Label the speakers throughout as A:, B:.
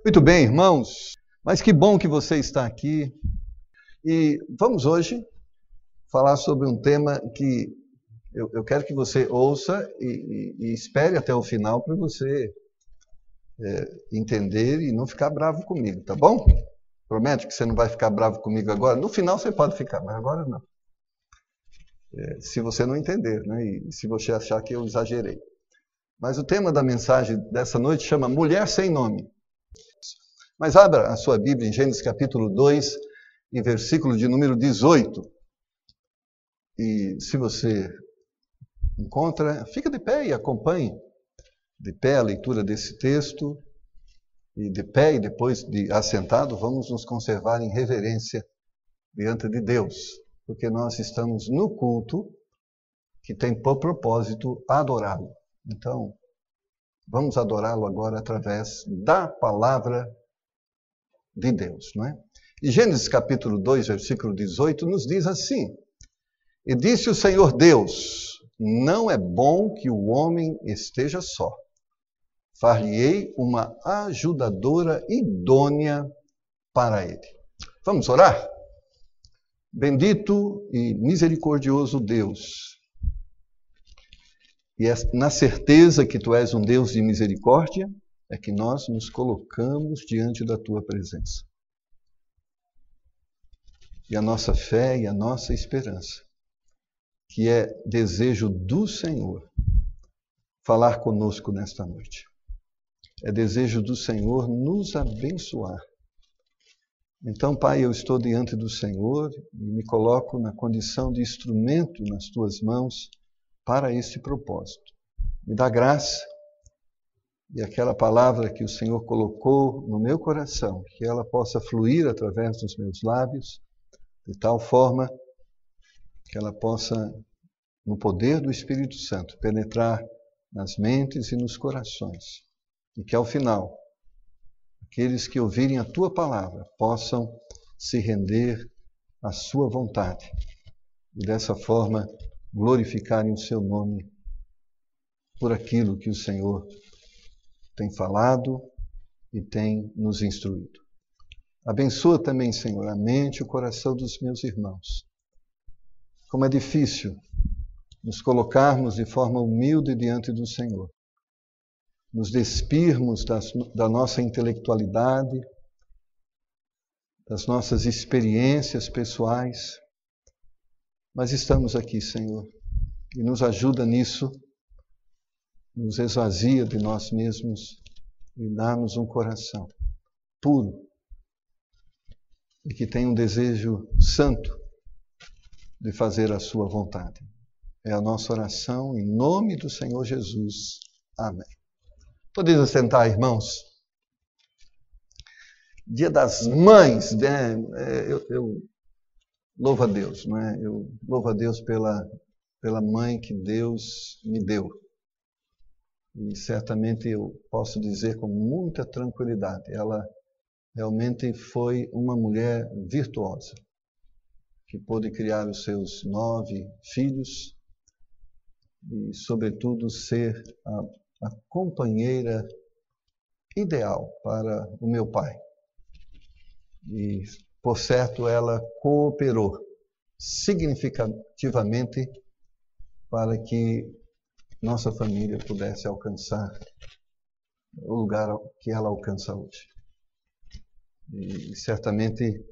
A: Muito bem, irmãos, mas que bom que você está aqui. E vamos hoje falar sobre um tema que eu quero que você ouça e espere até o final para você entender e não ficar bravo comigo, tá bom? Promete que você não vai ficar bravo comigo agora? No final você pode ficar, mas agora não. Se você não entender, né? E se você achar que eu exagerei. Mas o tema da mensagem dessa noite chama Mulher Sem Nome. Mas abra a sua Bíblia em Gênesis capítulo 2, e versículo de número 18. E se você encontra, fica de pé e acompanhe de pé a leitura desse texto. E de pé e depois de assentado, vamos nos conservar em reverência diante de Deus. Porque nós estamos no culto que tem por propósito adorá-lo. Então, vamos adorá-lo agora através da palavra de Deus, não é? E Gênesis capítulo 2, versículo 18, nos diz assim: E disse o Senhor Deus, não é bom que o homem esteja só. Far-lhe-ei uma ajudadora idônea para ele. Vamos orar? Bendito e misericordioso Deus, e na certeza que Tu és um Deus de misericórdia, é que nós nos colocamos diante da Tua presença. E a nossa fé e a nossa esperança, que é desejo do Senhor falar conosco nesta noite. É desejo do Senhor nos abençoar. Então, Pai, eu estou diante do Senhor e me coloco na condição de instrumento nas Tuas mãos para esse propósito. Me dá graça e aquela palavra que o Senhor colocou no meu coração, que ela possa fluir através dos meus lábios, de tal forma que ela possa, no poder do Espírito Santo, penetrar nas mentes e nos corações. E que ao final, aqueles que ouvirem a Tua palavra possam se render à Sua vontade. E dessa forma glorificarem o Seu nome por aquilo que o Senhor tem falado e tem nos instruído. Abençoa também, Senhor, a mente e o coração dos meus irmãos. Como é difícil nos colocarmos de forma humilde diante do Senhor, nos despirmos da nossa intelectualidade, das nossas experiências pessoais, mas estamos aqui, Senhor, e nos ajuda nisso, nos esvazia de nós mesmos e dá-nos um coração puro e que tem um desejo santo de fazer a Sua vontade. É a nossa oração em nome do Senhor Jesus. Amém. Podem assentar, irmãos. Dia das Mães, né? Eu louvo a Deus, não é? Eu louvo a Deus pela mãe que Deus me deu. E certamente eu posso dizer com muita tranquilidade, ela realmente foi uma mulher virtuosa, que pôde criar os seus 9 filhos e, sobretudo, ser a companheira ideal para o meu pai. E, por certo, ela cooperou significativamente para que nossa família pudesse alcançar o lugar que ela alcança hoje. E certamente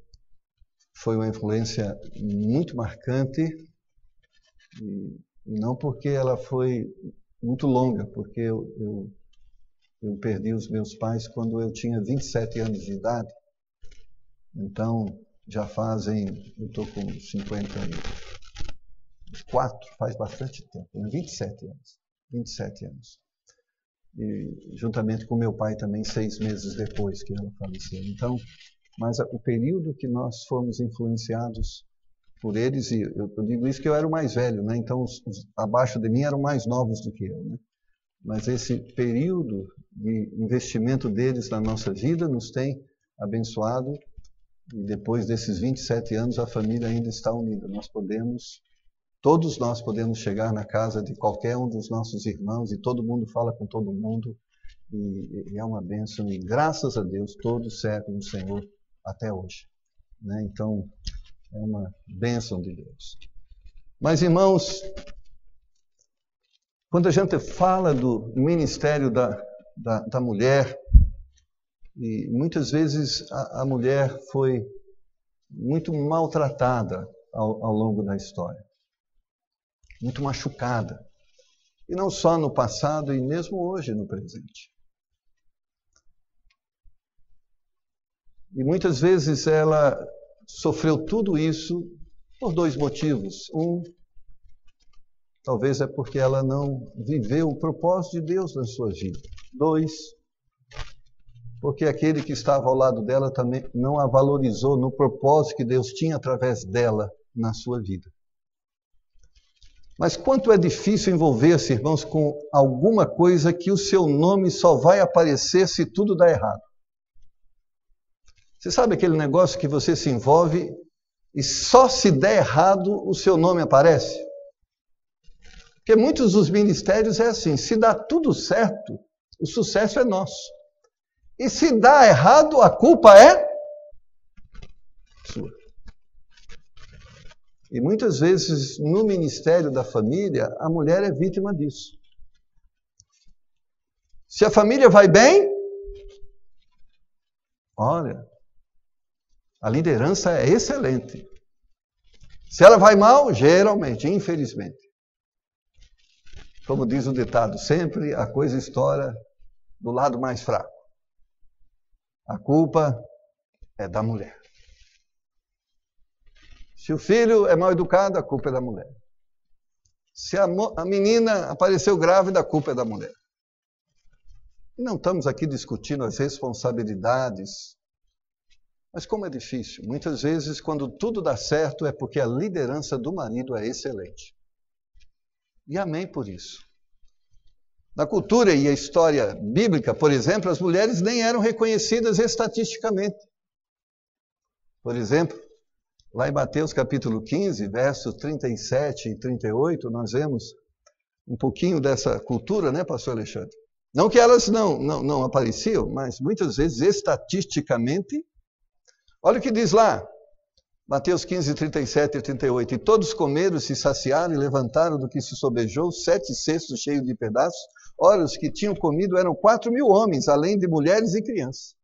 A: foi uma influência muito marcante, e não porque ela foi muito longa, porque eu perdi os meus pais quando eu tinha 27 anos de idade. Então, já fazem, eu estou com 54, faz bastante tempo, 27 anos. 27 anos. E juntamente com meu pai também 6 meses depois que ela faleceu. Então, mas o período que nós fomos influenciados por eles, e eu digo isso que eu era o mais velho, né? Então os abaixo de mim eram mais novos do que eu, né? Mas esse período de investimento deles na nossa vida nos tem abençoado, e depois desses 27 anos a família ainda está unida. Todos nós podemos chegar na casa de qualquer um dos nossos irmãos e todo mundo fala com todo mundo E é uma bênção, e graças a Deus todos servem o Senhor até hoje, né? Então, é uma bênção de Deus. Mas, irmãos, quando a gente fala do ministério da mulher, e muitas vezes a mulher foi muito maltratada ao longo da história, muito machucada, e não só no passado, e mesmo hoje no presente. E muitas vezes ela sofreu tudo isso por dois motivos. Um, talvez é porque ela não viveu o propósito de Deus na sua vida. Dois, porque aquele que estava ao lado dela também não a valorizou no propósito que Deus tinha através dela na sua vida. Mas quanto é difícil envolver-se, irmãos, com alguma coisa que o seu nome só vai aparecer se tudo dá errado. Você sabe aquele negócio que você se envolve e só se der errado o seu nome aparece? Porque muitos dos ministérios é assim, se dá tudo certo, o sucesso é nosso. E se dá errado, a culpa é sua. E muitas vezes no ministério da família, a mulher é vítima disso. Se a família vai bem, olha, a liderança é excelente. Se ela vai mal, geralmente, infelizmente. Como diz o ditado, sempre a coisa estoura do lado mais fraco. A culpa é da mulher. Se o filho é mal educado, a culpa é da mulher. Se a menina apareceu grávida, a culpa é da mulher. E não estamos aqui discutindo as responsabilidades. Mas como é difícil. Muitas vezes, quando tudo dá certo, é porque a liderança do marido é excelente. E amém por isso. Na cultura e a história bíblica, por exemplo, as mulheres nem eram reconhecidas estatisticamente. Por exemplo, lá em Mateus capítulo 15, versos 37 e 38, nós vemos um pouquinho dessa cultura, né, pastor Alexandre? Não que elas não apareciam, mas muitas vezes, estatisticamente, olha o que diz lá, Mateus 15, 37 e 38. E todos comeram, se saciaram e levantaram do que se sobejou 7 cestos cheios de pedaços. Ora, os que tinham comido eram 4.000 homens, além de mulheres e crianças.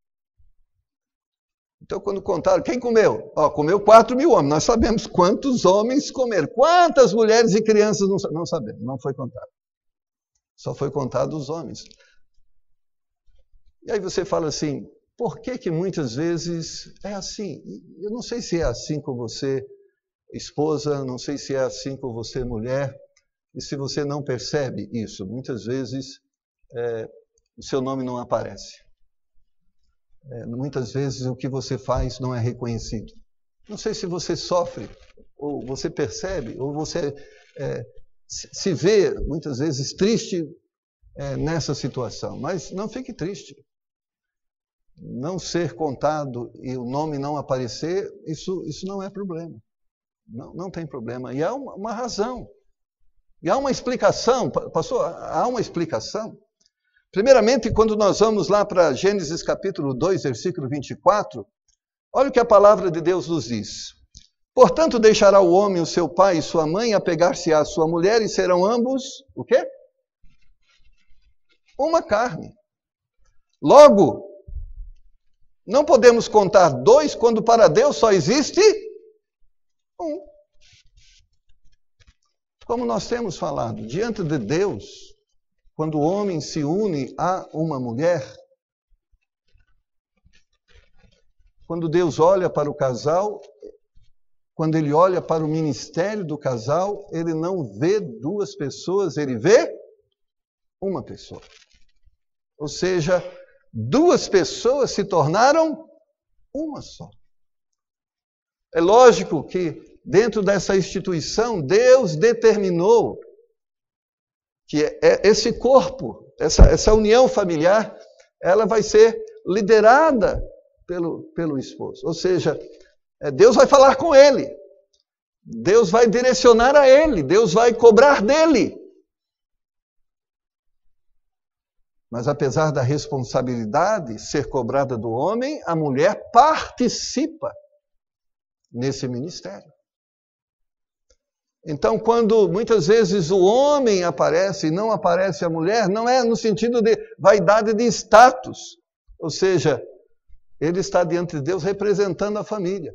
A: Então, quando contaram, quem comeu? Comeu 4.000 homens. Nós sabemos quantos homens comeram. Quantas mulheres e crianças não sabemos. Não foi contado. Só foi contado os homens. E aí você fala assim, por que muitas vezes é assim? Eu não sei se é assim com você, esposa, não sei se é assim com você, mulher, e se você não percebe isso, muitas vezes o seu nome não aparece. Muitas vezes o que você faz não é reconhecido. Não sei se você sofre, ou você percebe, ou você se vê muitas vezes triste nessa situação, mas não fique triste. Não ser contado e o nome não aparecer, isso não é problema. Não tem problema. E há uma razão. E há uma explicação. Pastor, há uma explicação. Primeiramente, quando nós vamos lá para Gênesis capítulo 2, versículo 24, olha o que a palavra de Deus nos diz. Portanto, deixará o homem o seu pai e sua mãe, apegar-se-á à sua mulher, e serão ambos, o quê? Uma carne. Logo, não podemos contar dois quando para Deus só existe um. Como nós temos falado, diante de Deus, quando o homem se une a uma mulher, quando Deus olha para o casal, quando ele olha para o ministério do casal, ele não vê duas pessoas, ele vê uma pessoa. Ou seja, duas pessoas se tornaram uma só. É lógico que dentro dessa instituição, Deus determinou que esse corpo, essa união familiar, ela vai ser liderada pelo esposo. Ou seja, Deus vai falar com ele. Deus vai direcionar a ele. Deus vai cobrar dele. Mas apesar da responsabilidade ser cobrada do homem, a mulher participa nesse ministério. Então, quando muitas vezes o homem aparece e não aparece a mulher, não é no sentido de vaidade de status. Ou seja, ele está diante de Deus representando a família.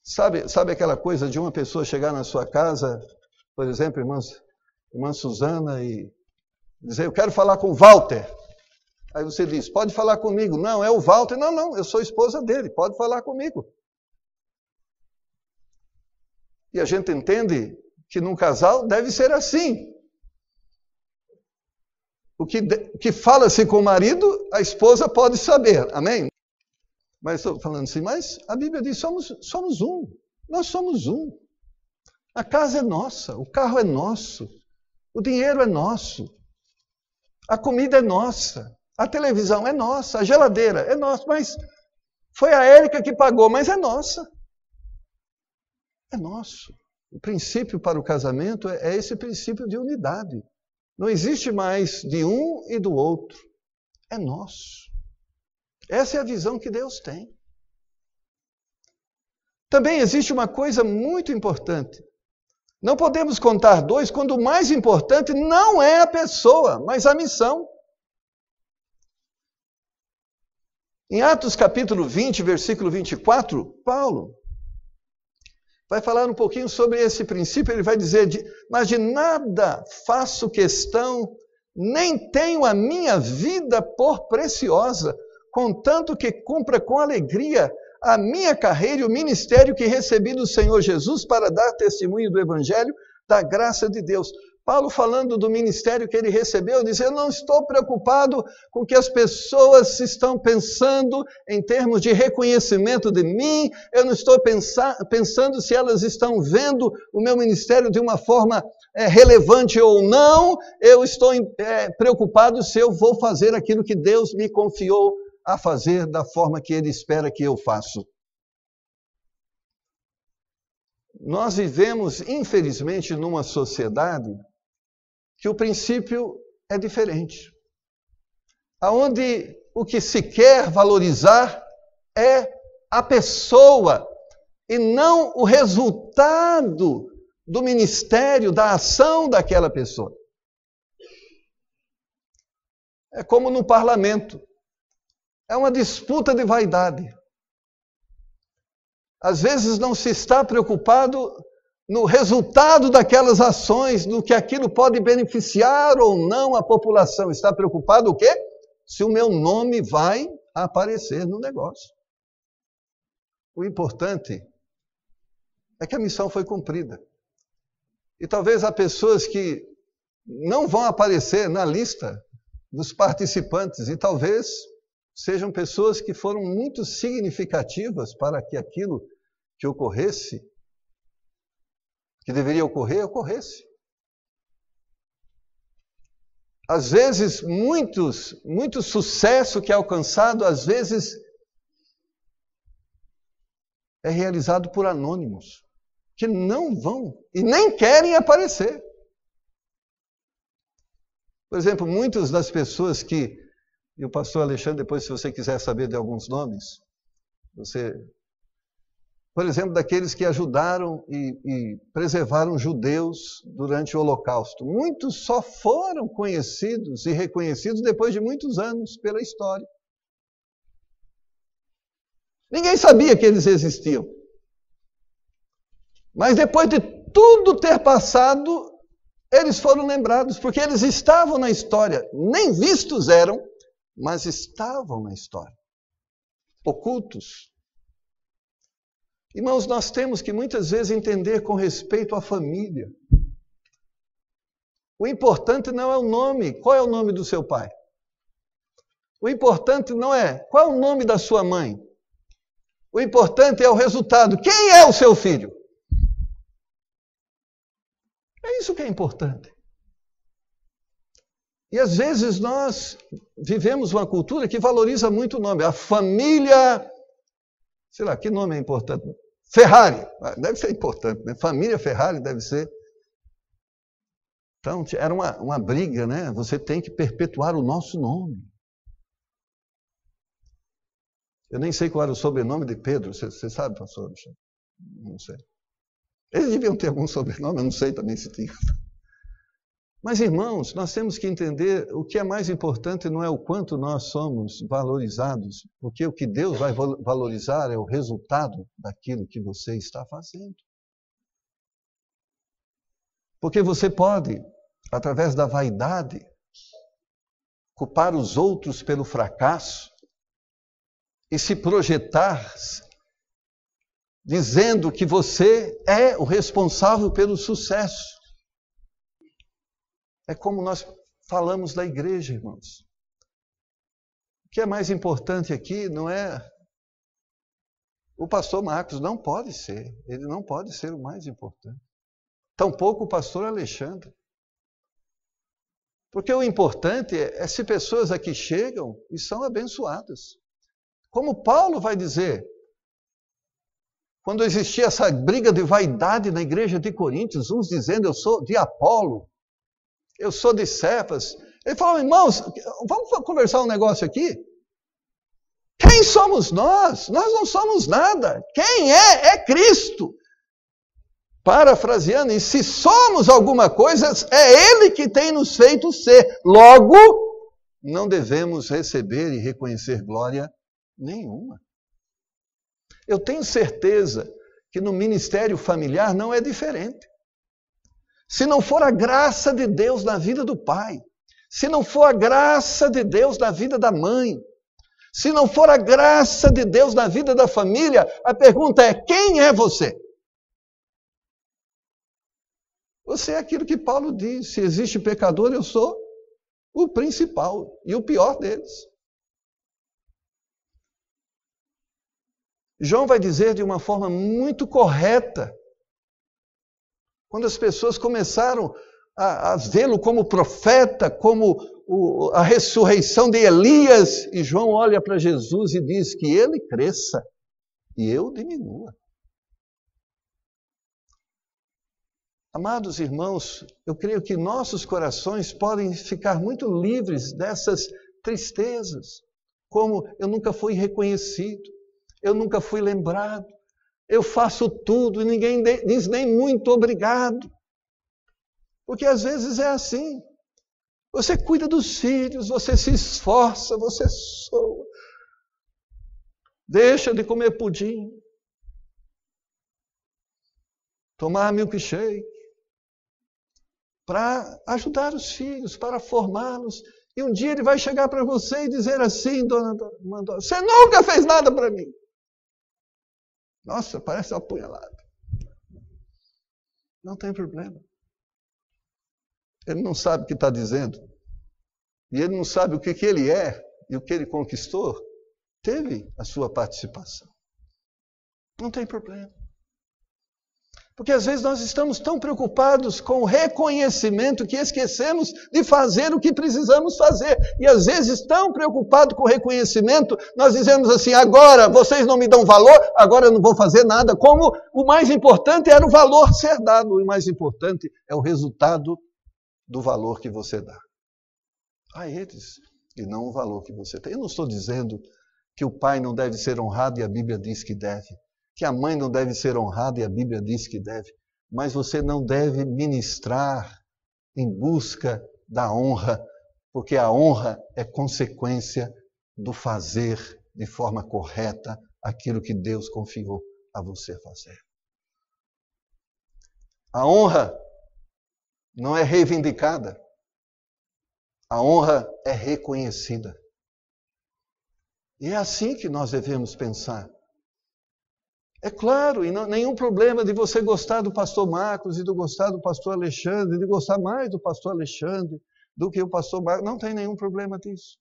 A: Sabe aquela coisa de uma pessoa chegar na sua casa, por exemplo, irmã Suzana, e dizer, eu quero falar com o Walter. Aí você diz, pode falar comigo. Não, é o Walter. Não, eu sou esposa dele, pode falar comigo. E a gente entende que num casal deve ser assim. O que fala-se com o marido, a esposa pode saber. Amém? Mas estou falando assim, mas a Bíblia diz, somos um. Nós somos um. A casa é nossa, o carro é nosso, o dinheiro é nosso, a comida é nossa, a televisão é nossa, a geladeira é nossa, mas foi a Érica que pagou, mas é nossa. É nosso. O princípio para o casamento é esse princípio de unidade. Não existe mais de um e do outro. É nosso. Essa é a visão que Deus tem. Também existe uma coisa muito importante. Não podemos contar dois quando o mais importante não é a pessoa, mas a missão. Em Atos capítulo 20, versículo 24, Paulo vai falar um pouquinho sobre esse princípio. Ele vai dizer, mas de nada faço questão, nem tenho a minha vida por preciosa, contanto que cumpra com alegria a minha carreira e o ministério que recebi do Senhor Jesus para dar testemunho do Evangelho da graça de Deus. Paulo falando do ministério que ele recebeu, diz, eu não estou preocupado com o que as pessoas estão pensando em termos de reconhecimento de mim, eu não estou pensando se elas estão vendo o meu ministério de uma forma relevante ou não, eu estou preocupado se eu vou fazer aquilo que Deus me confiou a fazer da forma que Ele espera que eu faça. Nós vivemos, infelizmente, numa sociedade que o princípio é diferente. Onde o que se quer valorizar é a pessoa e não o resultado do ministério, da ação daquela pessoa. É como no parlamento. É uma disputa de vaidade. Às vezes não se está preocupado no resultado daquelas ações, no que aquilo pode beneficiar ou não a população. Está preocupado o quê? Se o meu nome vai aparecer no negócio. O importante é que a missão foi cumprida. E talvez há pessoas que não vão aparecer na lista dos participantes, e talvez sejam pessoas que foram muito significativas para que aquilo que ocorresse, que deveria ocorrer, ocorresse. Às vezes, muito sucesso que é alcançado, às vezes, é realizado por anônimos, que não vão e nem querem aparecer. Por exemplo, muitas das pessoas que, e o pastor Alexandre, depois, se você quiser saber de alguns nomes, por exemplo, daqueles que ajudaram e preservaram judeus durante o Holocausto. Muitos só foram conhecidos e reconhecidos depois de muitos anos pela história. Ninguém sabia que eles existiam. Mas depois de tudo ter passado, eles foram lembrados, porque eles estavam na história. Nem vistos eram, mas estavam na história. Ocultos. Irmãos, nós temos que muitas vezes entender com respeito à família. O importante não é o nome. Qual é o nome do seu pai? O importante não é qual é o nome da sua mãe. O importante é o resultado. Quem é o seu filho? É isso que é importante. E às vezes nós vivemos uma cultura que valoriza muito o nome. A família, sei lá, que nome é importante? Ferrari. Deve ser importante, né? Família Ferrari deve ser. Então, era uma briga, né? Você tem que perpetuar o nosso nome. Eu nem sei qual era o sobrenome de Pedro. Você sabe, pastor? Não sei. Eles deviam ter algum sobrenome, eu não sei também se tinha. Mas, irmãos, nós temos que entender o que é mais importante não é o quanto nós somos valorizados, porque o que Deus vai valorizar é o resultado daquilo que você está fazendo. Porque você pode, através da vaidade, culpar os outros pelo fracasso e se projetar dizendo que você é o responsável pelo sucesso. É como nós falamos da igreja, irmãos. O que é mais importante aqui não é... O pastor Marcos não pode ser. Ele não pode ser o mais importante. Tampouco o pastor Alexandre. Porque o importante é se pessoas aqui chegam e são abençoadas. Como Paulo vai dizer, quando existia essa briga de vaidade na igreja de Coríntios, uns dizendo, eu sou de Apolo, eu sou de Cefas. Ele falou, irmãos, vamos conversar um negócio aqui? Quem somos nós? Nós não somos nada. Quem é Cristo. Parafraseando, e se somos alguma coisa, é Ele que tem nos feito ser. Logo, não devemos receber e reconhecer glória nenhuma. Eu tenho certeza que no ministério familiar não é diferente. Se não for a graça de Deus na vida do pai, se não for a graça de Deus na vida da mãe, se não for a graça de Deus na vida da família, a pergunta é, quem é você? Você é aquilo que Paulo diz, se existe pecador, eu sou o principal e o pior deles. João vai dizer de uma forma muito correta, quando as pessoas começaram a vê-lo como profeta, como a ressurreição de Elias, e João olha para Jesus e diz que ele cresça e eu diminua. Amados irmãos, eu creio que nossos corações podem ficar muito livres dessas tristezas, como eu nunca fui reconhecido, eu nunca fui lembrado, eu faço tudo e ninguém diz nem muito obrigado. Porque às vezes é assim. Você cuida dos filhos, você se esforça, você soa. Deixa de comer pudim. Tomar milkshake. Para ajudar os filhos, para formá-los. E um dia ele vai chegar para você e dizer assim, dona Mandora, você nunca fez nada para mim. Nossa, parece uma apunhalada. Não tem problema. Ele não sabe o que está dizendo. E ele não sabe o que ele é e o que ele conquistou. Teve a sua participação. Não tem problema. Porque às vezes nós estamos tão preocupados com o reconhecimento que esquecemos de fazer o que precisamos fazer. E às vezes tão preocupados com o reconhecimento, nós dizemos assim, agora vocês não me dão valor, agora eu não vou fazer nada. Como o mais importante era o valor ser dado, o mais importante é o resultado do valor que você dá a eles, e não o valor que você tem. Eu não estou dizendo que o pai não deve ser honrado e a Bíblia diz que deve, que a mãe não deve ser honrada e a Bíblia diz que deve, mas você não deve ministrar em busca da honra, porque a honra é consequência do fazer de forma correta aquilo que Deus confiou a você fazer. A honra não é reivindicada. A honra é reconhecida. E é assim que nós devemos pensar. É claro, e não, nenhum problema de você gostar do pastor Marcos e de gostar do pastor Alexandre, de gostar mais do pastor Alexandre do que o pastor Marcos. Não tem nenhum problema disso.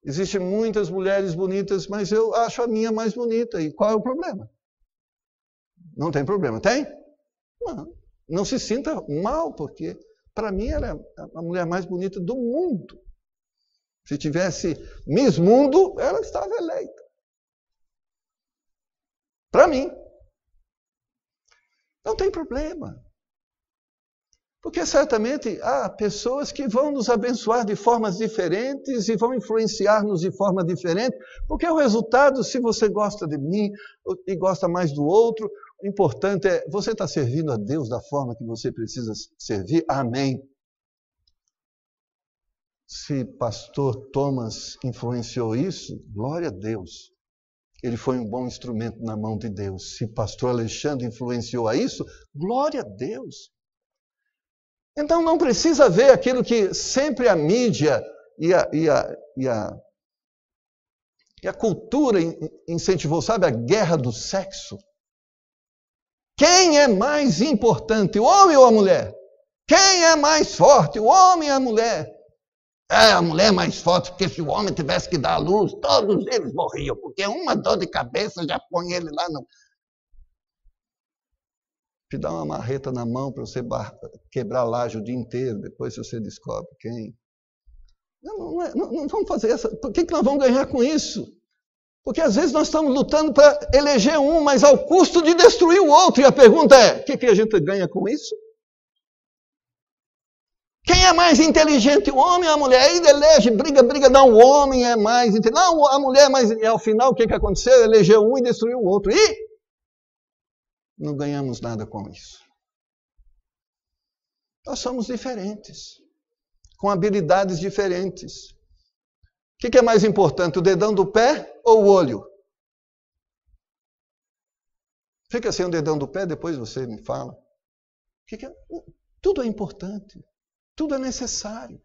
A: Existem muitas mulheres bonitas, mas eu acho a minha mais bonita. E qual é o problema? Não tem problema. Tem? Não. Não se sinta mal, porque para mim ela é a mulher mais bonita do mundo. Se tivesse Miss Mundo, ela estava eleita. Para mim. Não tem problema. Porque certamente há pessoas que vão nos abençoar de formas diferentes e vão influenciar-nos de forma diferente, porque o resultado, se você gosta de mim e gosta mais do outro, o importante é você estar servindo a Deus da forma que você precisa servir. Amém. Se pastor Thomas influenciou isso, glória a Deus. Ele foi um bom instrumento na mão de Deus. Se pastor Alexandre influenciou a isso, glória a Deus. Então não precisa ver aquilo que sempre a mídia e a cultura incentivou, sabe? A guerra do sexo. Quem é mais importante, o homem ou a mulher? Quem é mais forte, o homem ou a mulher? A mulher é mais forte, porque se o homem tivesse que dar à luz, todos eles morriam, porque uma dor de cabeça já põe ele lá no... Te dá uma marreta na mão para você quebrar laje o dia inteiro, depois você descobre quem. Não vamos fazer essa. Por que nós vamos ganhar com isso? Porque às vezes nós estamos lutando para eleger um, mas ao custo de destruir o outro. E a pergunta é, o que a gente ganha com isso? Quem é mais inteligente, o homem ou a mulher? Aí elege, briga, não, o homem é mais inteligente. Não, a mulher é mais... E ao final, o que aconteceu? Elegeu um e destruiu o outro. E não ganhamos nada com isso. Nós somos diferentes, com habilidades diferentes. O que é mais importante, o dedão do pé ou o olho? Fica sem o dedão do pé, depois você me fala. Tudo é importante, tudo é necessário.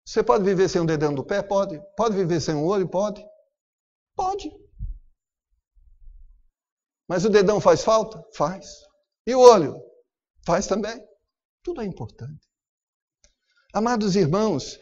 A: Você pode viver sem o dedão do pé? Pode. Pode viver sem o olho? Pode. Pode. Mas o dedão faz falta? Faz. E o olho? Faz também. Tudo é importante. Amados irmãos,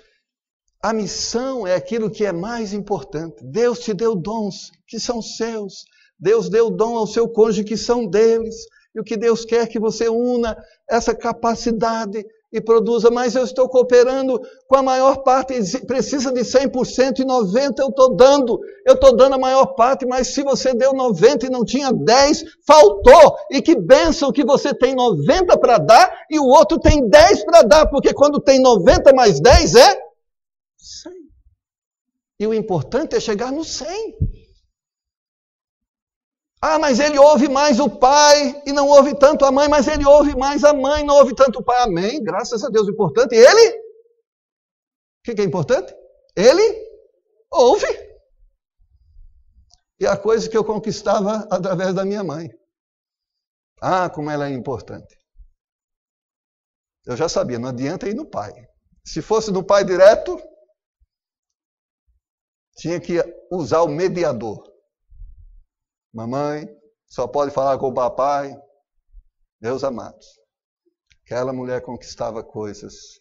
A: a missão é aquilo que é mais importante. Deus te deu dons que são seus. Deus deu dom ao seu cônjuge que são deles. E o que Deus quer é que você una essa capacidade e produza. Mas eu estou cooperando com a maior parte, precisa de 100% e 90% eu estou dando. Eu estou dando a maior parte, mas se você deu 90 e não tinha 10, faltou. E que bênção que você tem 90 para dar e o outro tem 10 para dar, porque quando tem 90 mais 10 é 100. E o importante é chegar no 100. Ah, mas ele ouve mais o pai e não ouve tanto a mãe, mas ele ouve mais a mãe, não ouve tanto o pai. Amém, graças a Deus. O importante é ele. O que é importante? Ele ouve. E a coisa que eu conquistava através da minha mãe. Ah, como ela é importante. Eu já sabia, não adianta ir no pai. Se fosse no pai direto, tinha que usar o mediador. Mamãe, só pode falar com o papai. Meus amados, aquela mulher conquistava coisas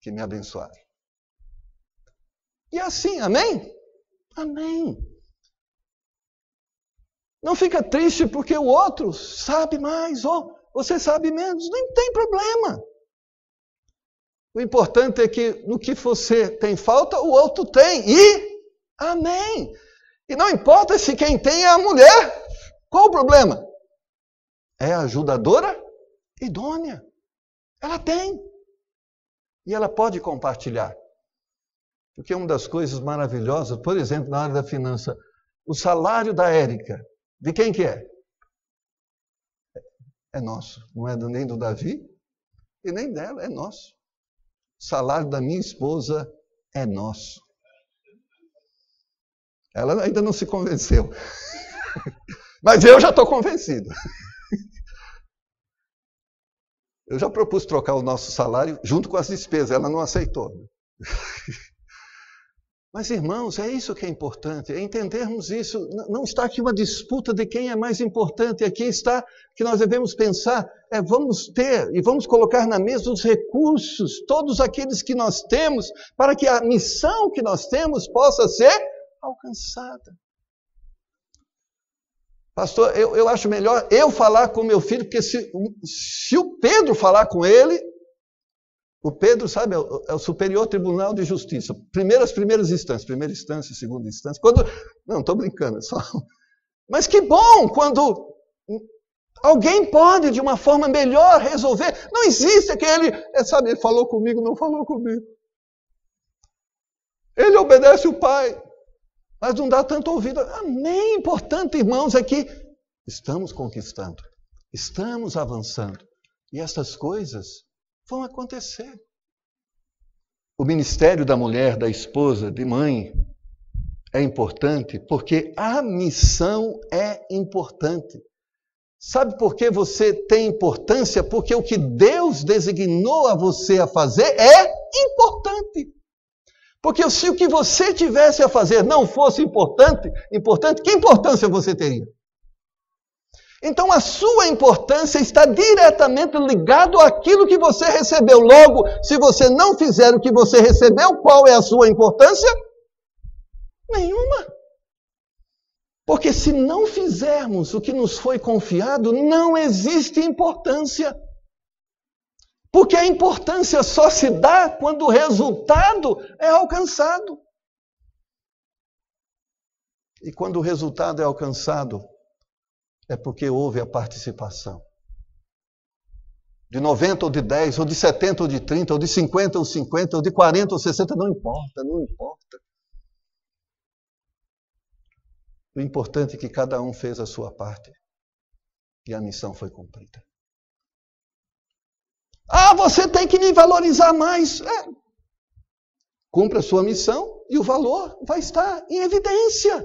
A: que me abençoaram. E assim, amém? Amém. Não fica triste porque o outro sabe mais ou você sabe menos. Não tem problema. O importante é que no que você tem falta, o outro tem. E amém. E não importa se quem tem é a mulher. Qual o problema? É a ajudadora idônea. Ela tem. E ela pode compartilhar. Porque uma das coisas maravilhosas, por exemplo, na área da finança, o salário da Érica, de quem que é? É nosso. Não é nem do Davi e nem dela, é nosso. O salário da minha esposa é nosso. Ela ainda não se convenceu. Mas eu já estou convencido. Eu já propus trocar o nosso salário junto com as despesas. Ela não aceitou. Mas, irmãos, é isso que é importante. É entendermos isso. Não está aqui uma disputa de quem é mais importante. Aqui está que nós devemos pensar. Vamos ter e vamos colocar na mesa os recursos, todos aqueles que nós temos, para que a missão que nós temos possa ser alcançada. Pastor, eu acho melhor eu falar com meu filho, porque se o Pedro falar com ele, o Pedro, sabe, é o Superior Tribunal de Justiça. Primeiras instâncias, primeira instância, segunda instância. Não, estou brincando, só. Mas que bom quando Alguém pode, de uma forma melhor, resolver. Não existe aquele, sabe, ele falou comigo, não falou comigo. Ele obedece o pai, mas não dá tanto ouvido. Amém. Importante, irmãos, é que estamos conquistando, estamos avançando. E essas coisas vão acontecer. O ministério da mulher, da esposa, de mãe, é importante porque a missão é importante. Sabe por que você tem importância? Porque o que Deus designou a você a fazer é importante. Porque se o que você tivesse a fazer não fosse importante, que importância você teria? Então a sua importância está diretamente ligado àquilo que você recebeu. Logo, se você não fizer o que você recebeu, qual é a sua importância? Nenhuma. Porque se não fizermos o que nos foi confiado, não existe importância. Porque a importância só se dá quando o resultado é alcançado. E quando o resultado é alcançado, é porque houve a participação. De 90 ou de 10, ou de 70 ou de 30, ou de 50 ou 50, ou de 40 ou 60, não importa, não importa. O importante é que cada um fez a sua parte e a missão foi cumprida. Você tem que me valorizar mais. Cumpra a sua missão e o valor vai estar em evidência.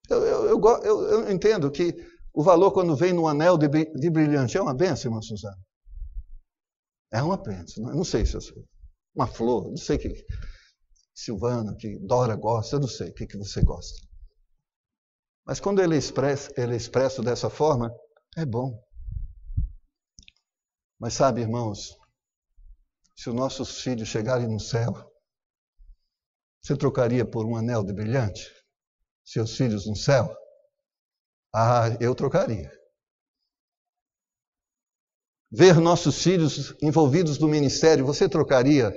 A: Eu entendo que o valor, quando vem no anel de brilhante, é uma bênção, irmã Suzana? É uma bênção. Não sei se é uma flor, não sei o que Silvana, que Dora gosta, eu não sei o que você gosta. Mas quando ele é expresso dessa forma, é bom. Mas sabe, irmãos, se os nossos filhos chegarem no céu, você trocaria por um anel de brilhante? Seus filhos no céu? Eu trocaria. Ver nossos filhos envolvidos no ministério, você trocaria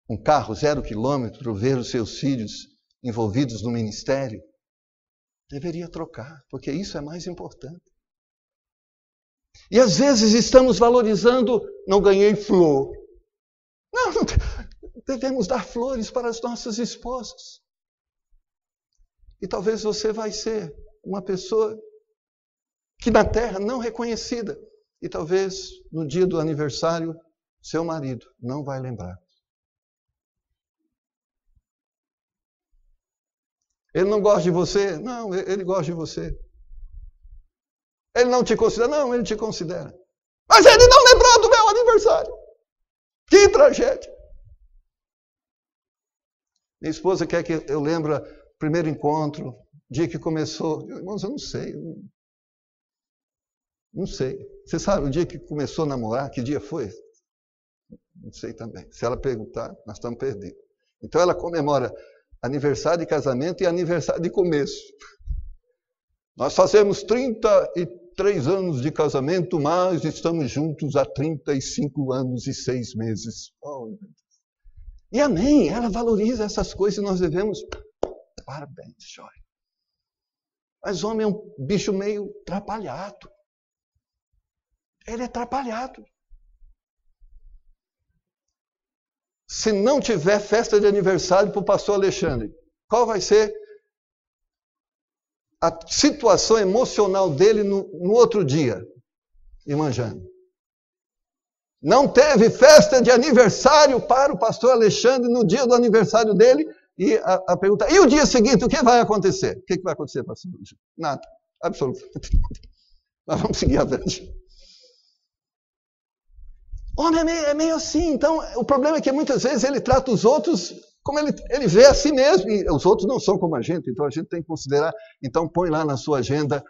A: um carro 0 quilômetro, ver os seus filhos envolvidos no ministério? Deveria trocar, porque isso é mais importante. E às vezes estamos valorizando, não ganhei flor. Não, devemos dar flores para as nossas esposas. E talvez você vai ser uma pessoa que na terra não reconhecida. E talvez no dia do aniversário, seu marido não vai lembrar. Ele não gosta de você? Não, ele gosta de você. Ele não te considera? Não, ele te considera. Mas ele não lembrou do meu aniversário. Que tragédia. Minha esposa quer que eu lembre o primeiro encontro, dia que começou. Irmãos, eu não sei. Não sei. Você sabe o dia que começou a namorar? Que dia foi? Não sei também. Se ela perguntar, nós estamos perdidos. Então ela comemora aniversário de casamento e aniversário de começo. Nós fazemos 33 anos de casamento, mas estamos juntos há 35 anos e 6 meses. Oh, e amém, ela valoriza essas coisas e nós devemos, parabéns, joia. Mas homem é um bicho meio atrapalhado. Ele é atrapalhado. Se não tiver festa de aniversário para o pastor Alexandre, qual vai ser a situação emocional dele no outro dia, irmã Jane? Não teve festa de aniversário para o pastor Alexandre no dia do aniversário dele, e a pergunta, e o dia seguinte, o que vai acontecer? O que vai acontecer, pastor Alexandre? Nada, absolutamente nada. Nós vamos seguir adiante. Homem é meio assim, então o problema é que muitas vezes ele trata os outros como ele vê a si mesmo, e os outros não são como a gente, então a gente tem que considerar, então põe lá na sua agenda,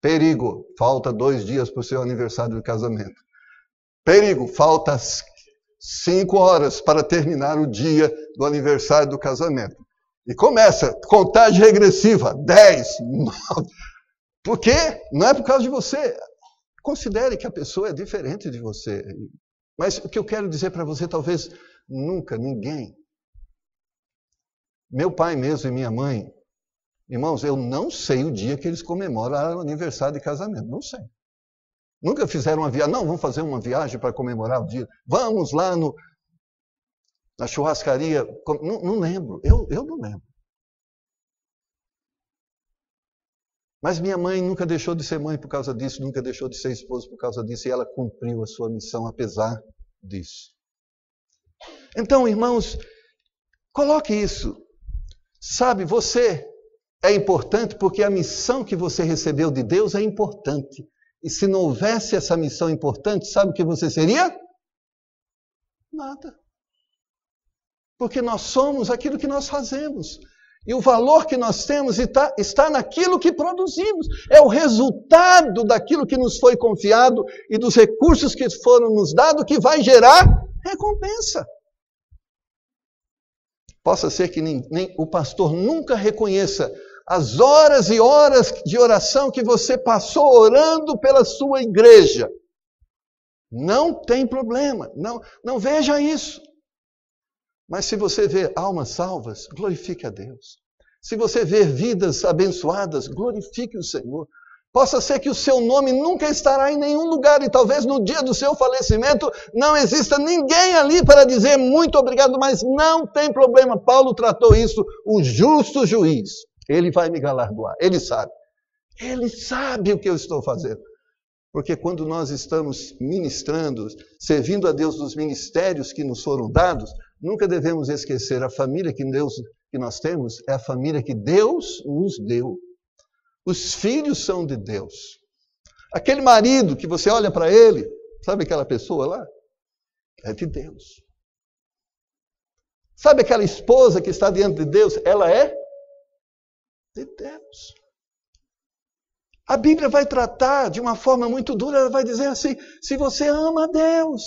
A: perigo, falta 2 dias para o seu aniversário de casamento. Perigo, falta 5 horas para terminar o dia do aniversário do casamento. E começa, contagem regressiva, 10, 9, por quê? Não é por causa de você, considere que a pessoa é diferente de você. Mas o que eu quero dizer para você, talvez nunca, ninguém. Meu pai mesmo e minha mãe Irmãos, eu não sei o dia que eles comemoram o aniversário de casamento. Não sei. Nunca fizeram uma viagem. Não, vamos fazer uma viagem para comemorar o dia. Vamos lá na churrascaria. Não lembro. Eu não lembro. Mas minha mãe nunca deixou de ser mãe por causa disso, nunca deixou de ser esposa por causa disso, e ela cumpriu a sua missão apesar disso. Então, irmãos, coloque isso. Sabe, você é importante porque a missão que você recebeu de Deus é importante. E se não houvesse essa missão importante, sabe o que você seria? Nada. Porque nós somos aquilo que nós fazemos. E o valor que nós temos está naquilo que produzimos. É o resultado daquilo que nos foi confiado e dos recursos que foram nos dados que vai gerar recompensa. Possa ser que nem o pastor nunca reconheça as horas e horas de oração que você passou orando pela sua igreja. Não tem problema. Não veja isso. Mas se você vê almas salvas, glorifique a Deus. Se você vê vidas abençoadas, glorifique o Senhor. Possa ser que o seu nome nunca estará em nenhum lugar e talvez no dia do seu falecimento não exista ninguém ali para dizer muito obrigado, mas não tem problema. Paulo tratou isso, o justo juiz. Ele vai me galardoar, ele sabe. Ele sabe o que eu estou fazendo. Porque quando nós estamos ministrando, servindo a Deus nos ministérios que nos foram dados, nunca devemos esquecer a família que nós temos, é a família que Deus nos deu. Os filhos são de Deus. Aquele marido que você olha para ele, sabe aquela pessoa lá? É de Deus. Sabe aquela esposa que está diante de Deus? Ela é de Deus. A Bíblia vai tratar de uma forma muito dura, ela vai dizer assim, se você ama a Deus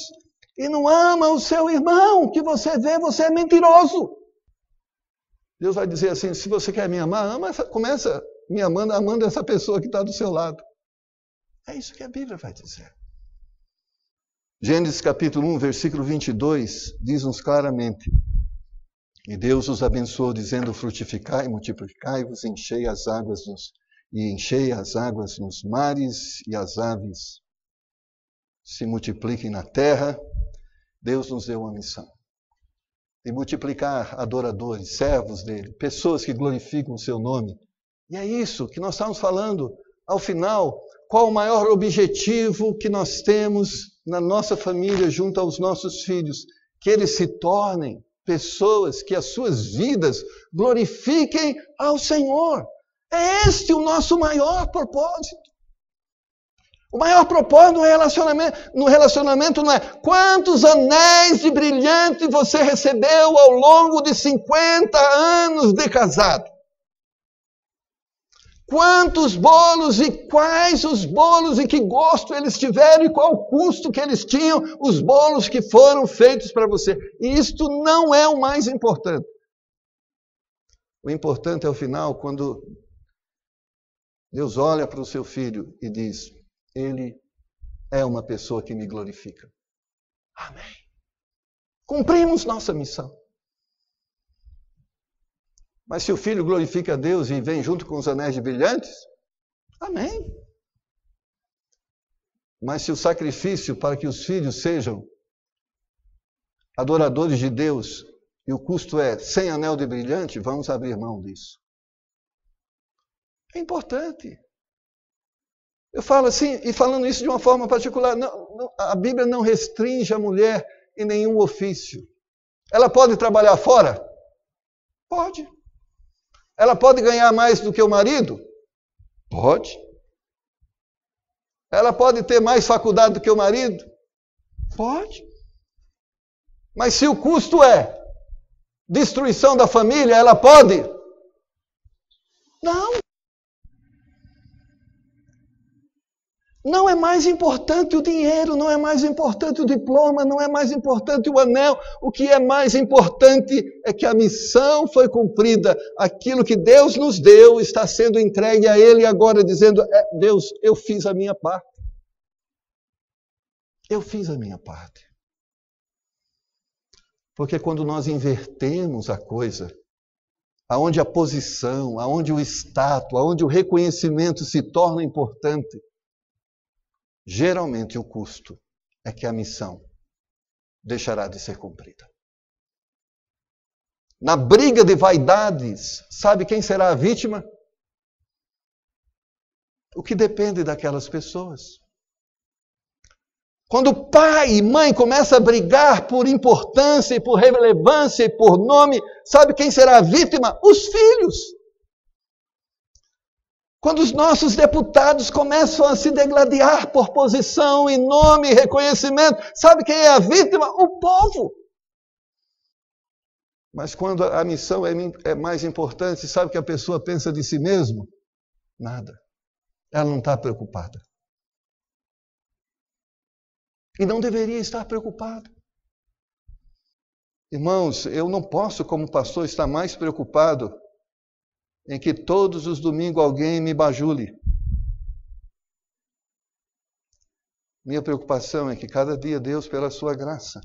A: e não ama o seu irmão que você vê, você é mentiroso. Deus vai dizer assim, se você quer me amar, começa me amando essa pessoa que está do seu lado. É isso que a Bíblia vai dizer. Gênesis capítulo 1, versículo 22, diz-nos claramente, e Deus os abençoou, dizendo, frutificai, multiplicai-vos, enchei as águas nos mares, e as aves se multipliquem na terra. Deus nos deu uma missão de multiplicar adoradores, servos dele, pessoas que glorificam o seu nome. E é isso que nós estamos falando. Ao final, qual o maior objetivo que nós temos na nossa família junto aos nossos filhos? Que eles se tornem pessoas que as suas vidas glorifiquem ao Senhor. É este o nosso maior propósito. O maior propósito no relacionamento não é quantos anéis de brilhante você recebeu ao longo de 50 anos de casado. Quantos bolos e quais os bolos e que gosto eles tiveram e qual o custo que eles tinham, os bolos que foram feitos para você. E isto não é o mais importante. O importante é o final, quando Deus olha para o seu filho e diz, ele é uma pessoa que me glorifica. Amém. Cumprimos nossa missão. Mas se o filho glorifica a Deus e vem junto com os anéis de brilhantes, amém. Mas se o sacrifício para que os filhos sejam adoradores de Deus e o custo é sem anel de brilhante, vamos abrir mão disso. É importante. Eu falo assim, e falando isso de uma forma particular, a Bíblia não restringe a mulher em nenhum ofício. Ela pode trabalhar fora? Pode. Ela pode ganhar mais do que o marido? Pode. Ela pode ter mais faculdade do que o marido? Pode. Mas se o custo é destruição da família, ela pode? Não. Não é mais importante o dinheiro, não é mais importante o diploma, não é mais importante o anel. O que é mais importante é que a missão foi cumprida. Aquilo que Deus nos deu está sendo entregue a Ele agora, dizendo, Deus, eu fiz a minha parte. Eu fiz a minha parte. Porque quando nós invertemos a coisa, aonde a posição, aonde o status, aonde o reconhecimento se torna importante, geralmente o custo é que a missão deixará de ser cumprida. Na briga de vaidades, sabe quem será a vítima? O que depende daquelas pessoas. Quando pai e mãe começam a brigar por importância, e por relevância, e por nome, sabe quem será a vítima? Os filhos. Quando os nossos deputados começam a se degladiar por posição e nome e reconhecimento, sabe quem é a vítima? O povo. Mas quando a missão é mais importante, sabe o que a pessoa pensa de si mesma? Nada. Ela não está preocupada. E não deveria estar preocupada. Irmãos, eu não posso, como pastor, estar mais preocupado em que todos os domingos alguém me bajule. Minha preocupação é que cada dia Deus, pela sua graça,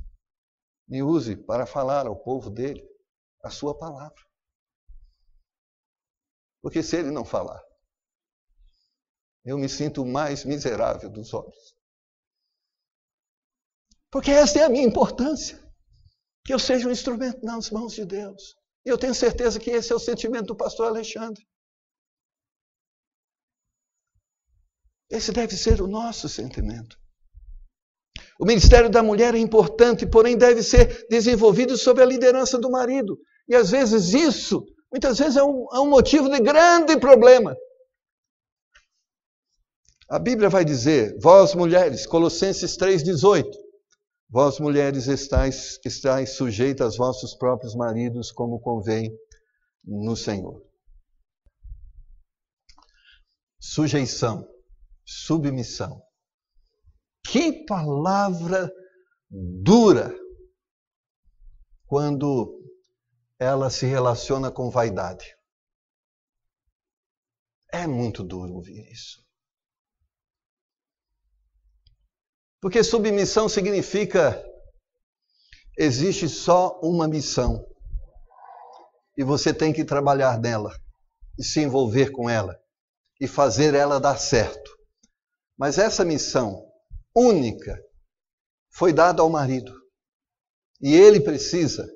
A: me use para falar ao povo dele a sua palavra. Porque se ele não falar, eu me sinto o mais miserável dos homens. Porque essa é a minha importância. Que eu seja um instrumento nas mãos de Deus. E eu tenho certeza que esse é o sentimento do pastor Alexandre. Esse deve ser o nosso sentimento. O ministério da mulher é importante, porém deve ser desenvolvido sob a liderança do marido. E às vezes isso, muitas vezes é um motivo de grande problema. A Bíblia vai dizer, vós mulheres, Colossenses 3,18, vós mulheres estáis sujeitas aos vossos próprios maridos, como convém no Senhor. Sujeição, submissão. Que palavra dura quando ela se relaciona com vaidade. É muito duro ouvir isso. Porque submissão significa existe só uma missão e você tem que trabalhar nela e se envolver com ela e fazer ela dar certo. Mas essa missão única foi dada ao marido e ele precisa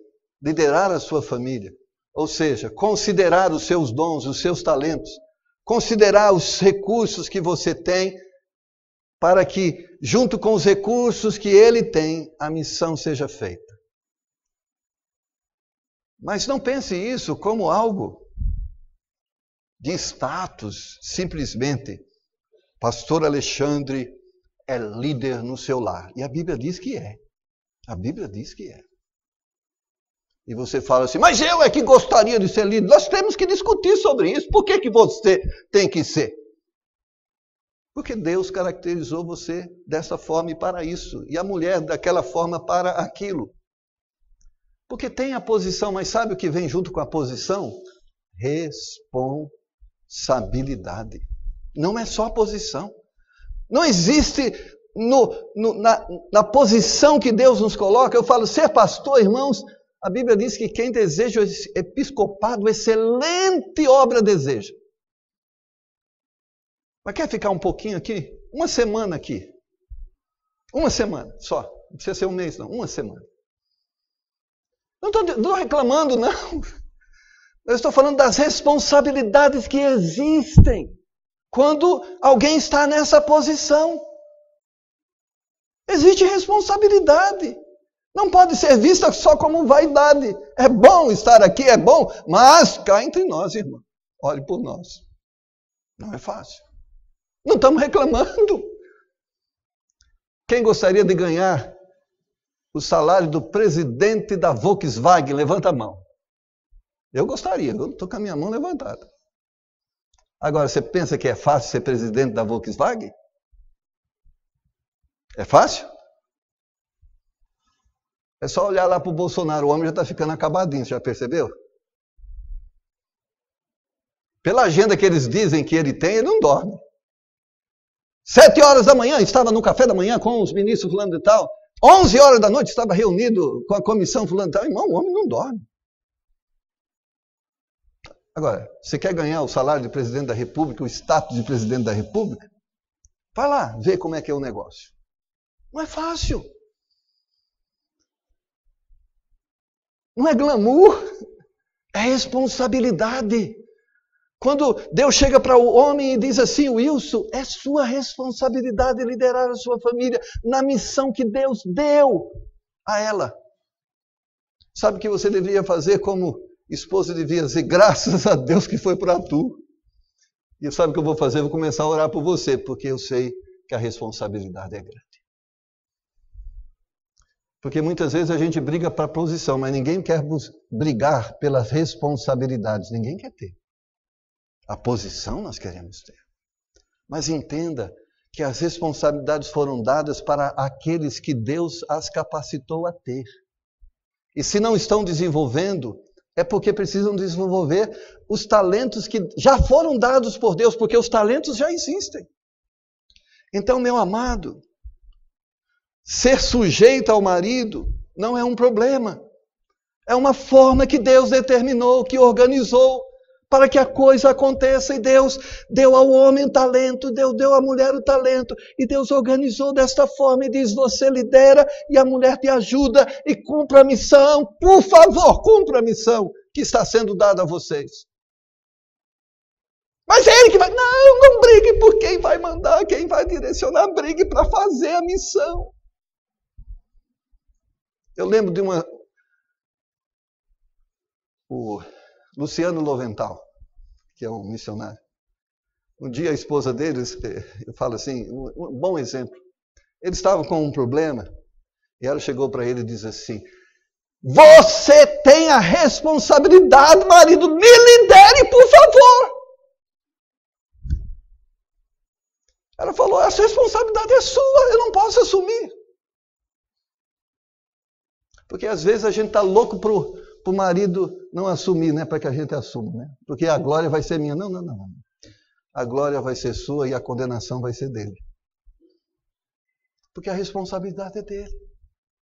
A: liderar a sua família, ou seja, considerar os seus dons, os seus talentos, considerar os recursos que você tem para que, junto com os recursos que ele tem, a missão seja feita. Mas não pense isso como algo de status, simplesmente. Pastor Alexandre é líder no seu lar. E a Bíblia diz que é. A Bíblia diz que é. E você fala assim, mas eu é que gostaria de ser líder. Nós temos que discutir sobre isso. Por que você tem que ser? Porque Deus caracterizou você dessa forma e para isso. E a mulher daquela forma para aquilo. Porque tem a posição, mas sabe o que vem junto com a posição? Responsabilidade. Não é só a posição. Não existe na posição que Deus nos coloca. Eu falo, ser pastor, irmãos, a Bíblia diz que quem deseja o episcopado, excelente obra deseja. Mas quer ficar um pouquinho aqui? Uma semana aqui. Uma semana só. Não precisa ser um mês, não. Uma semana. Não estou reclamando, não. Eu estou falando das responsabilidades que existem quando alguém está nessa posição. Existe responsabilidade. Não pode ser vista só como vaidade. É bom estar aqui, é bom, mas cá entre nós, irmão. Olhe por nós. Não é fácil. Não estamos reclamando. Quem gostaria de ganhar o salário do presidente da Volkswagen? Levanta a mão. Eu gostaria, eu estou com a minha mão levantada. Agora, você pensa que é fácil ser presidente da Volkswagen? É fácil? É só olhar lá para o Bolsonaro, o homem já está ficando acabadinho, já percebeu? Pela agenda que eles dizem que ele tem, ele não dorme. 7 horas da manhã, estava no café da manhã com os ministros fulano e tal. 11 horas da noite, estava reunido com a comissão fulano e tal. Irmão, o homem não dorme. Agora, você quer ganhar o salário de presidente da República, o status de presidente da República? Vai lá, vê como é que é o negócio. Não é fácil. Não é glamour, é responsabilidade. Quando Deus chega para o homem e diz assim, Wilson, é sua responsabilidade liderar a sua família na missão que Deus deu a ela. Sabe o que você deveria fazer como esposa? Devia dizer, graças a Deus que foi para tu. E sabe o que eu vou fazer? Eu vou começar a orar por você, porque eu sei que a responsabilidade é grande. Porque muitas vezes a gente briga para a posição, mas ninguém quer brigar pelas responsabilidades. Ninguém quer ter. A posição nós queremos ter. Mas entenda que as responsabilidades foram dadas para aqueles que Deus as capacitou a ter. E se não estão desenvolvendo, é porque precisam desenvolver os talentos que já foram dados por Deus, porque os talentos já existem. Então, meu amado, ser sujeito ao marido não é um problema. É uma forma que Deus determinou, que organizou, para que a coisa aconteça. E Deus deu ao homem o talento, Deus deu à mulher o talento. E Deus organizou desta forma e diz, você lidera e a mulher te ajuda e cumpra a missão. Por favor, cumpra a missão que está sendo dada a vocês. Mas é ele que vai... Não brigue por quem vai mandar, quem vai direcionar. Brigue para fazer a missão. Eu lembro de o Luciano Lovental, que é um missionário. Um dia a esposa deles, eu falo assim, um bom exemplo. Eles estavam com um problema e ela chegou para ele e disse assim, você tem a responsabilidade, marido, me lidere, por favor. Ela falou, essa responsabilidade é sua, eu não posso assumir. Porque às vezes a gente está louco para o marido não assumir, né? Para que a gente assuma, né? Porque a glória vai ser minha. Não. A glória vai ser sua e a condenação vai ser dele. Porque a responsabilidade é dele.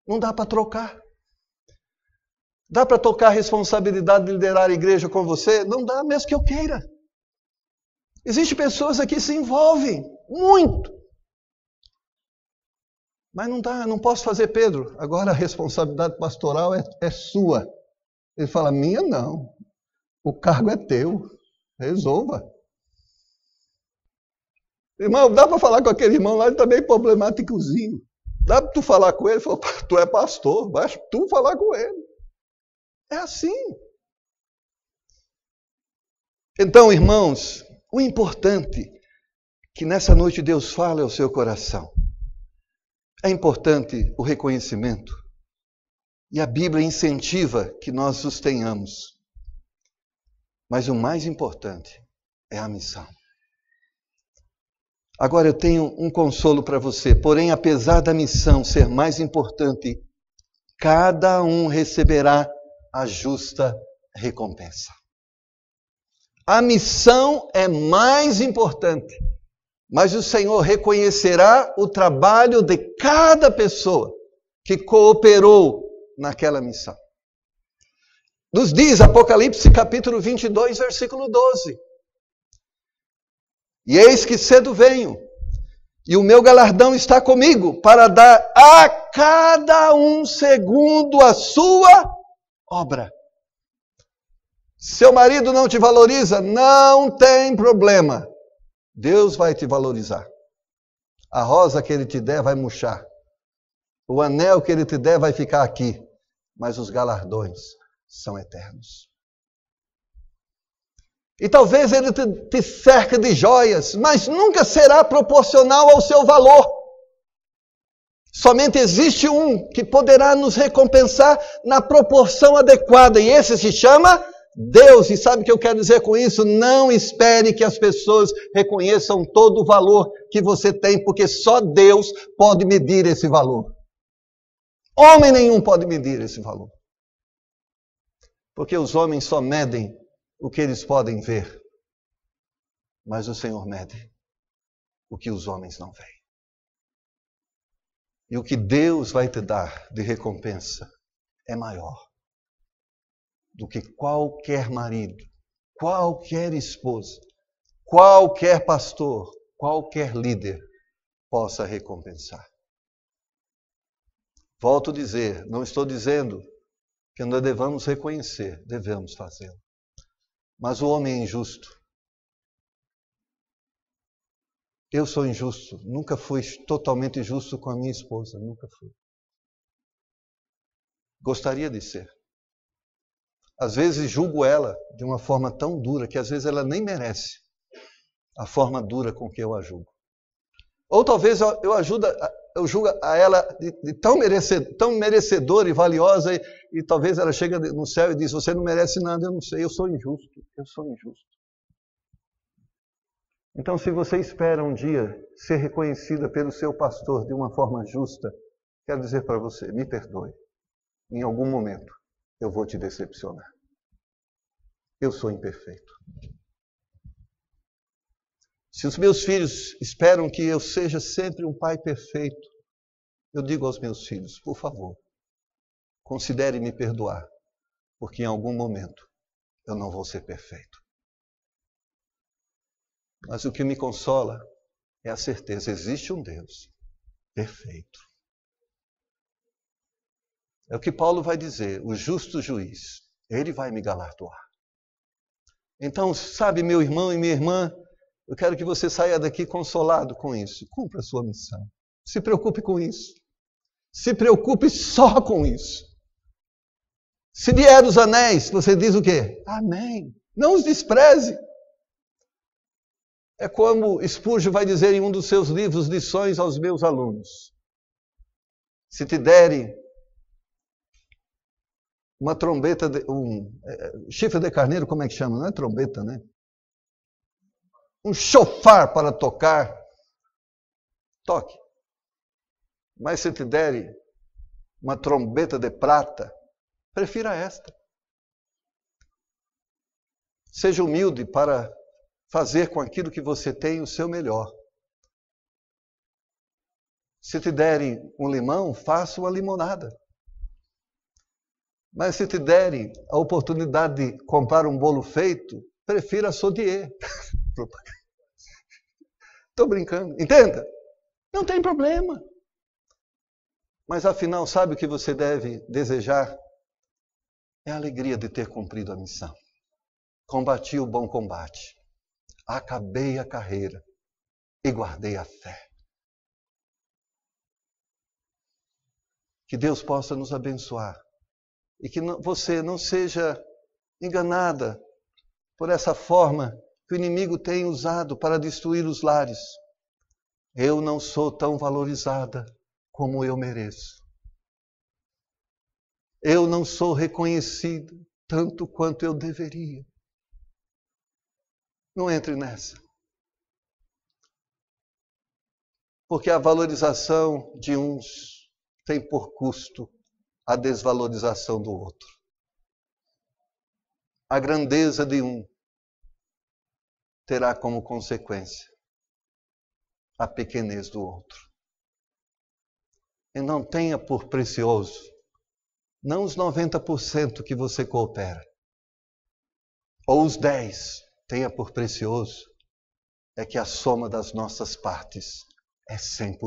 A: Não dá para trocar. Dá para tocar a responsabilidade de liderar a igreja com você? Não dá, mesmo que eu queira. Existem pessoas aqui que se envolvem muito. Mas não dá, não posso fazer, Pedro. Agora a responsabilidade pastoral é sua. Ele fala, minha não. O cargo é teu. Resolva. Irmão, dá para falar com aquele irmão lá, ele está meio problemáticozinho. Dá para tu falar com ele? Ele falou, tu é pastor, vai tu falar com ele. É assim. Então, irmãos, o importante que nessa noite Deus fale ao seu coração. É importante o reconhecimento. E a Bíblia incentiva que nós os tenhamos. Mas o mais importante é a missão. Agora eu tenho um consolo para você. Porém, apesar da missão ser mais importante, cada um receberá a justa recompensa. A missão é mais importante, mas o Senhor reconhecerá o trabalho de cada pessoa que cooperou naquela missão. Nos diz Apocalipse capítulo 22, versículo 12. E eis que cedo venho, e o meu galardão está comigo, para dar a cada um segundo a sua obra. Seu marido não te valoriza? Não tem problema. Deus vai te valorizar. A rosa que ele te der vai murchar. O anel que ele te der vai ficar aqui. Mas os galardões são eternos. E talvez ele te cerque de joias, mas nunca será proporcional ao seu valor. Somente existe um que poderá nos recompensar na proporção adequada, e esse se chama Deus. E sabe o que eu quero dizer com isso? Não espere que as pessoas reconheçam todo o valor que você tem, porque só Deus pode medir esse valor. Homem nenhum pode medir esse valor. Porque os homens só medem o que eles podem ver. Mas o Senhor mede o que os homens não veem. E o que Deus vai te dar de recompensa é maior do que qualquer marido qualquer esposa, qualquer pastor, qualquer líder possa recompensar. Volto a dizer, não estou dizendo que nós devamos reconhecer, devemos fazê-lo. Mas o homem é injusto. Eu sou injusto, nunca fui totalmente justo com a minha esposa, nunca fui. Gostaria de ser. Às vezes julgo ela de uma forma tão dura que às vezes ela nem merece a forma dura com que eu a julgo. Ou talvez eu julgo a ela de tão merecedora e valiosa e talvez ela chega no céu e diz, você não merece nada, eu não sei, eu sou injusto. Então, se você espera um dia ser reconhecida pelo seu pastor de uma forma justa, quero dizer para você, me perdoe. Em algum momento, eu vou te decepcionar. Eu sou imperfeito. Se os meus filhos esperam que eu seja sempre um pai perfeito, eu digo aos meus filhos, por favor, considere me perdoar, porque em algum momento eu não vou ser perfeito. Mas o que me consola é a certeza, existe um Deus perfeito. É o que Paulo vai dizer, o justo juiz, ele vai me galardoar. Então, sabe, meu irmão e minha irmã, eu quero que você saia daqui consolado com isso. Cumpra a sua missão. Se preocupe com isso. Se preocupe só com isso. Se vier os anéis, você diz o quê? Amém. Não os despreze. É como Spurgeon vai dizer em um dos seus livros, Lições aos meus alunos. Se te derem uma trombeta, chifre de carneiro, como é que chama? Não é trombeta, né? Um chofar para tocar, toque. Mas se te derem uma trombeta de prata, prefira esta. Seja humilde para fazer com aquilo que você tem o seu melhor. Se te derem um limão, faça uma limonada. Mas se te derem a oportunidade de comprar um bolo feito, prefira Sodier. Estou brincando. Entenda? Não tem problema. Mas afinal, sabe o que você deve desejar? É a alegria de ter cumprido a missão. Combati o bom combate. Acabei a carreira e guardei a fé. Que Deus possa nos abençoar e que você não seja enganada por essa forma que o inimigo tem usado para destruir os lares. Eu não sou tão valorizada como eu mereço. Eu não sou reconhecida tanto quanto eu deveria. Não entre nessa. Porque a valorização de uns tem por custo a desvalorização do outro. A grandeza de um terá como consequência a pequenez do outro. E não tenha por precioso, não os 90% que você coopera, ou os 10%. Tenha por precioso é que a soma das nossas partes é 100%.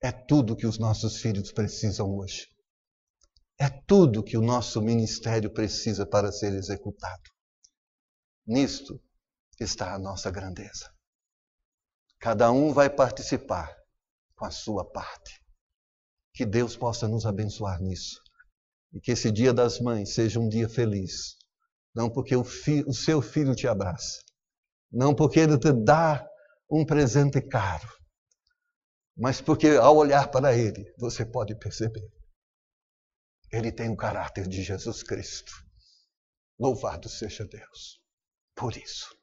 A: É tudo que os nossos filhos precisam hoje. É tudo que o nosso ministério precisa para ser executado. Nisto está a nossa grandeza. Cada um vai participar com a sua parte. Que Deus possa nos abençoar nisso. E que esse Dia das Mães seja um dia feliz. Não porque o seu filho te abraça. Não porque ele te dá um presente caro. Mas porque ao olhar para ele, você pode perceber. Ele tem o caráter de Jesus Cristo. Louvado seja Deus. Por isso,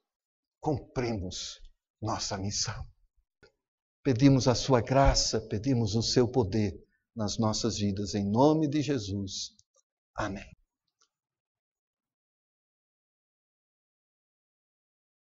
A: cumprimos nossa missão. Pedimos a sua graça, pedimos o seu poder nas nossas vidas. Em nome de Jesus. Amém.